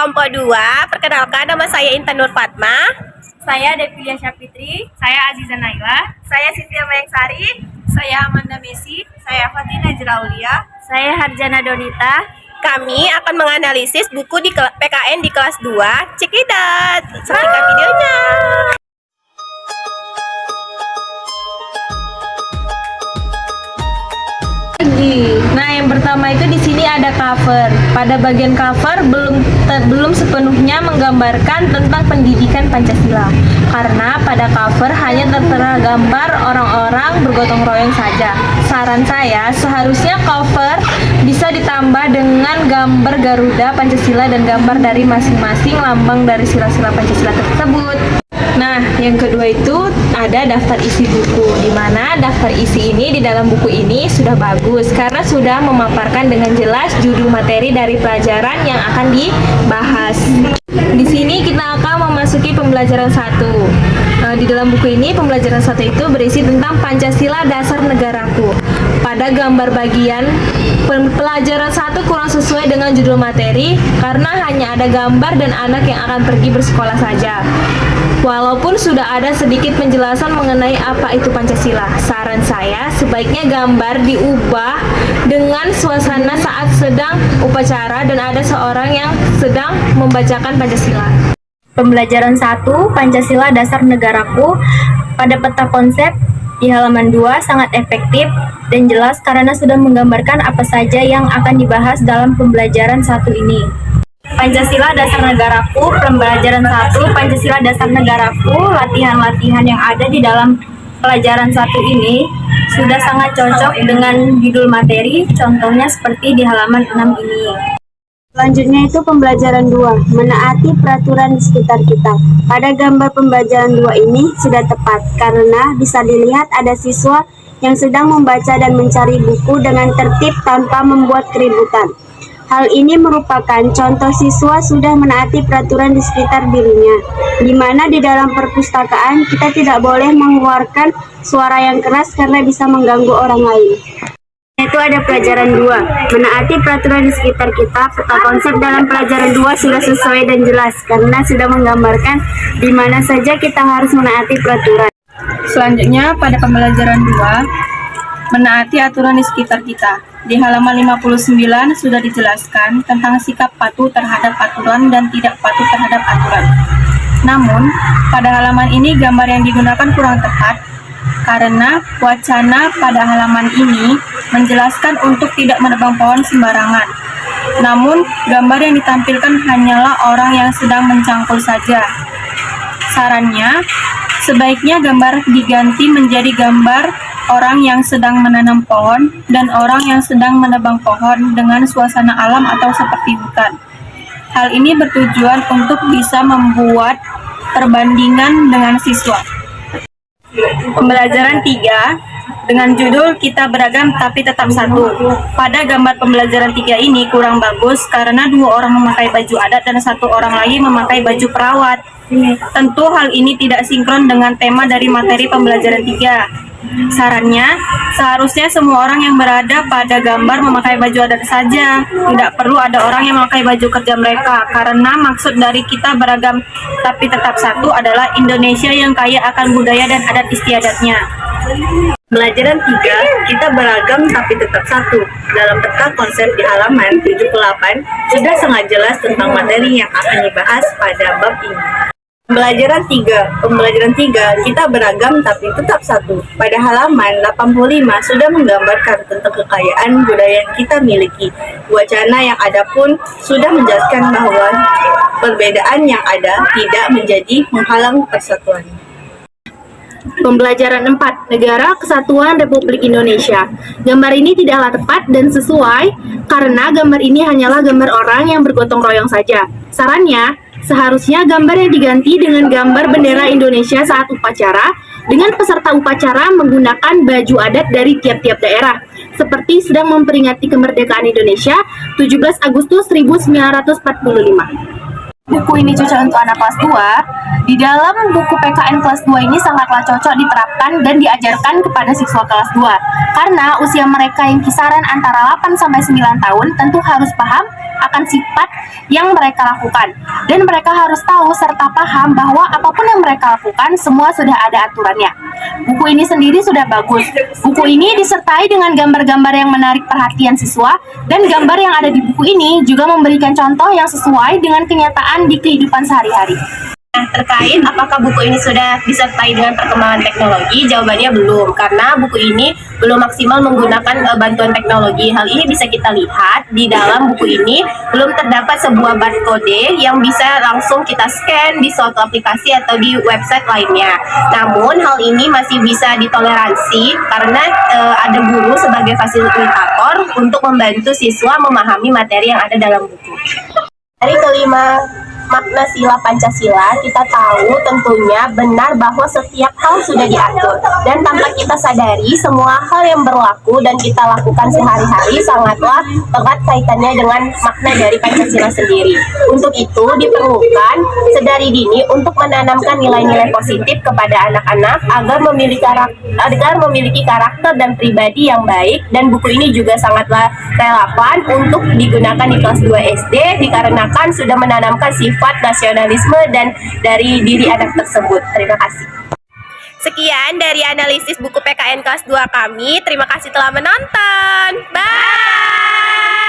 Kelompok 2, perkenalkan nama saya Intan Nur Fatma. Saya Devilia Syafitri. Saya Aziza Naila. Saya Sintia Mayangsari. Saya Amanda Messi. Saya Fatina Jeraulia. Saya Harjana Donita. Kami akan menganalisis buku di PKN di kelas 2. Check it out. Saksikan videonya. Nah, yang pertama itu di sini ada cover. Pada bagian cover belum sepenuhnya menggambarkan tentang pendidikan Pancasila. Karena pada cover hanya tertera gambar orang-orang bergotong royong saja. Saran saya, seharusnya cover bisa ditambah dengan gambar Garuda Pancasila dan gambar dari masing-masing lambang dari sila-sila Pancasila tersebut. Nah, yang kedua itu ada daftar isi buku, di mana daftar isi ini di dalam buku ini sudah bagus karena sudah memaparkan dengan jelas judul materi dari pelajaran yang akan dibahas. Di sini kita akan memasuki pembelajaran 1. Di dalam buku ini pembelajaran 1 itu berisi tentang Pancasila Dasar Negaraku. Pada gambar bagian pelajaran 1 kurang sesuai dengan judul materi karena hanya ada gambar dan anak yang akan pergi bersekolah saja. Walaupun sudah ada sedikit penjelasan mengenai apa itu Pancasila, saran saya sebaiknya gambar diubah dengan suasana saat sedang upacara dan ada seorang yang sedang membacakan Pancasila. Pembelajaran 1, Pancasila Dasar Negaraku, pada peta konsep di halaman 2 sangat efektif dan jelas karena sudah menggambarkan apa saja yang akan dibahas dalam pembelajaran 1 ini. Pancasila Dasar Negaraku, pembelajaran 1, Pancasila Dasar Negaraku, latihan-latihan yang ada di dalam pelajaran 1 ini sudah sangat cocok dengan judul materi, contohnya seperti di halaman 6 ini. Selanjutnya itu pembelajaran 2, menaati peraturan di sekitar kita. Pada gambar pembelajaran 2 ini sudah tepat, karena bisa dilihat ada siswa yang sedang membaca dan mencari buku dengan tertib tanpa membuat keributan. Hal ini merupakan contoh siswa sudah menaati peraturan di sekitar dirinya, di mana di dalam perpustakaan kita tidak boleh mengeluarkan suara yang keras karena bisa mengganggu orang lain. Itu ada pelajaran 2, menaati peraturan di sekitar kita. Peta konsep dalam pelajaran 2 sudah sesuai dan jelas karena sudah menggambarkan di mana saja kita harus menaati peraturan. Selanjutnya pada pembelajaran 2, menaati aturan di sekitar kita. Di halaman 59 sudah dijelaskan tentang sikap patuh terhadap aturan dan tidak patuh terhadap aturan. Namun, pada halaman ini gambar yang digunakan kurang tepat karena wacana pada halaman ini menjelaskan untuk tidak menebang pohon sembarangan. Namun, gambar yang ditampilkan hanyalah orang yang sedang mencangkul saja. Sarannya, sebaiknya gambar diganti menjadi gambar orang yang sedang menanam pohon dan orang yang sedang menebang pohon dengan suasana alam atau seperti hutan. Hal ini bertujuan untuk bisa membuat perbandingan dengan siswa. Pembelajaran 3 dengan judul Kita Beragam Tapi Tetap Satu. Pada gambar pembelajaran 3 ini kurang bagus karena 2 orang memakai baju adat dan 1 orang lagi memakai baju perawat. Tentu hal ini tidak sinkron dengan tema dari materi pembelajaran 3. Sarannya, seharusnya semua orang yang berada pada gambar memakai baju adat saja. Tidak perlu ada orang yang memakai baju kerja mereka, karena maksud dari Kita Beragam Tapi Tetap Satu adalah Indonesia yang kaya akan budaya dan adat istiadatnya. Pelajaran 3, Kita Beragam Tapi Tetap Satu. Dalam peta konsep di halaman 78 sudah sangat jelas tentang materi yang akan dibahas pada bab ini. Pembelajaran 3, Kita Beragam Tapi Tetap Satu. Pada halaman 85 sudah menggambarkan tentang kekayaan budaya yang kita miliki. Wacana yang ada pun sudah menjelaskan bahwa perbedaan yang ada tidak menjadi menghalang persatuan. Pembelajaran 4, Negara Kesatuan Republik Indonesia. Gambar ini tidaklah tepat dan sesuai karena gambar ini hanyalah gambar orang yang bergotong royong saja. Sarannya, seharusnya gambar yang diganti dengan gambar bendera Indonesia saat upacara dengan peserta upacara menggunakan baju adat dari tiap-tiap daerah seperti sedang memperingati kemerdekaan Indonesia 17 Agustus 1945. Buku ini cocok untuk anak kelas 2. Di dalam buku PKN kelas 2 ini sangatlah cocok diterapkan dan diajarkan kepada siswa kelas 2. Karena usia mereka yang kisaran antara 8 sampai 9 tahun tentu harus paham akan sifat yang mereka lakukan. Dan mereka harus tahu serta paham bahwa apapun yang mereka lakukan semua sudah ada aturannya. Buku ini sendiri sudah bagus. Buku ini disertai dengan gambar-gambar yang menarik perhatian siswa, dan gambar yang ada di buku ini juga memberikan contoh yang sesuai dengan kenyataan di kehidupan sehari-hari. Nah, terkait apakah buku ini sudah disertai dengan perkembangan teknologi, jawabannya belum, karena buku ini belum maksimal menggunakan bantuan teknologi. Hal ini bisa kita lihat di dalam buku ini belum terdapat sebuah barcode yang bisa langsung kita scan di suatu aplikasi atau di website lainnya. Namun hal ini masih bisa ditoleransi karena ada guru sebagai fasilitator untuk membantu siswa memahami materi yang ada dalam buku. Dari kelima makna sila Pancasila, kita tahu tentunya benar bahwa setiap hal sudah diatur, dan tanpa kita sadari semua hal yang berlaku dan kita lakukan sehari-hari sangatlah erat kaitannya dengan makna dari Pancasila sendiri. Untuk itu diperlukan sedari dini untuk menanamkan nilai-nilai positif kepada anak-anak agar memiliki karakter dan pribadi yang baik, dan buku ini juga sangatlah relevan untuk digunakan di kelas 2 SD dikarenakan sudah menanamkan sifat nasionalisme dan dari diri anak tersebut. Terima kasih. Sekian dari analisis buku PKN kelas 2 kami. Terima kasih telah menonton. Bye!